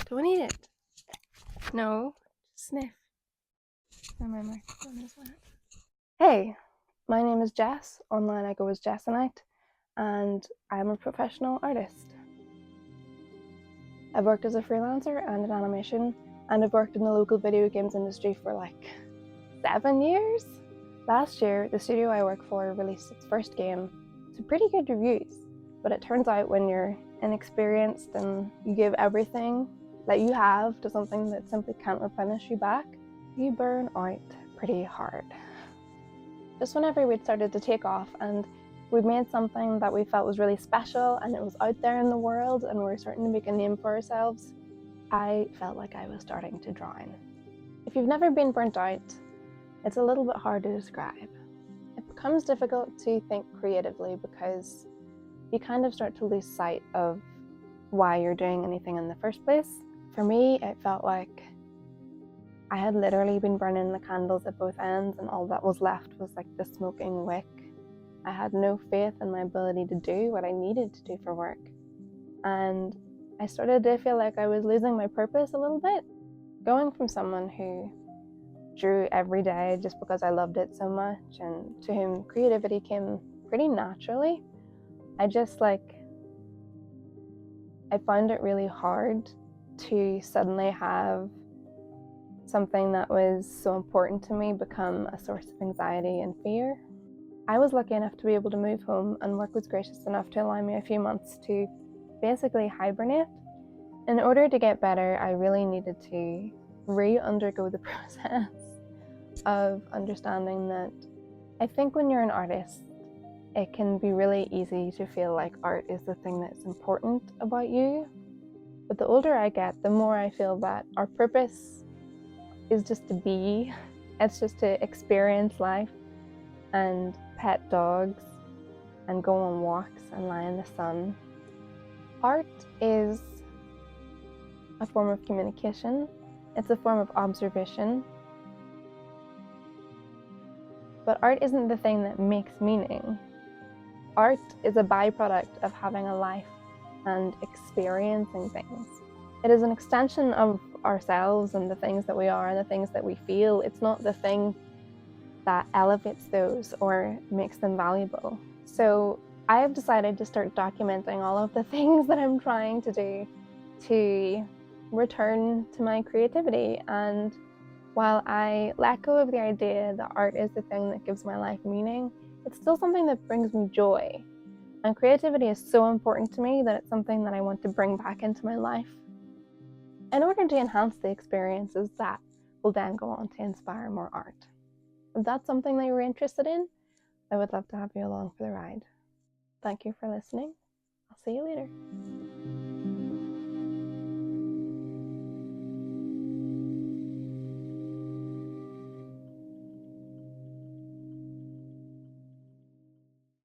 Don't eat it. No, sniff. And my microphone is wet. Hey, my name is Jess. Online I go as Jessanite, and I'm a professional artist. I've worked as a freelancer and in animation, and I've worked in the local video games industry for like 7 years. Last year, the studio I work for released its first game to pretty good reviews, but it turns out when you're inexperienced and you give everything that you have to something that simply can't replenish you back, you burn out pretty hard. Just whenever we'd started to take off and we'd made something that we felt was really special and it was out there in the world and we were starting to make a name for ourselves, I felt like I was starting to drown. If you've never been burnt out, it's a little bit hard to describe. It becomes difficult to think creatively because you kind of start to lose sight of why you're doing anything in the first place. For me, it felt like I had literally been burning the candles at both ends and all that was left was like the smoking wick. I had no faith in my ability to do what I needed to do for work. And I started to feel like I was losing my purpose a little bit. Going from someone who drew every day just because I loved it so much and to whom creativity came pretty naturally, I found it really hard to suddenly have something that was so important to me become a source of anxiety and fear. I was lucky enough to be able to move home, and work was gracious enough to allow me a few months to basically hibernate. In order to get better, I really needed to re-undergo the process of understanding that I think when you're an artist, it can be really easy to feel like art is the thing that's important about you. But the older I get, the more I feel that our purpose is just to be. It's just to experience life and pet dogs and go on walks and lie in the sun. Art is a form of communication. It's a form of observation. But art isn't the thing that makes meaning. Art is a byproduct of having a life and experiencing things. It is an extension of ourselves and the things that we are and the things that we feel. It's not the thing that elevates those or makes them valuable. So I have decided to start documenting all of the things that I'm trying to do to return to my creativity. And while I let go of the idea that art is the thing that gives my life meaning, it's still something that brings me joy. And creativity is so important to me that it's something that I want to bring back into my life in order to enhance the experiences that will then go on to inspire more art. If that's something that you're interested in, I would love to have you along for the ride. Thank you for listening. I'll see you later.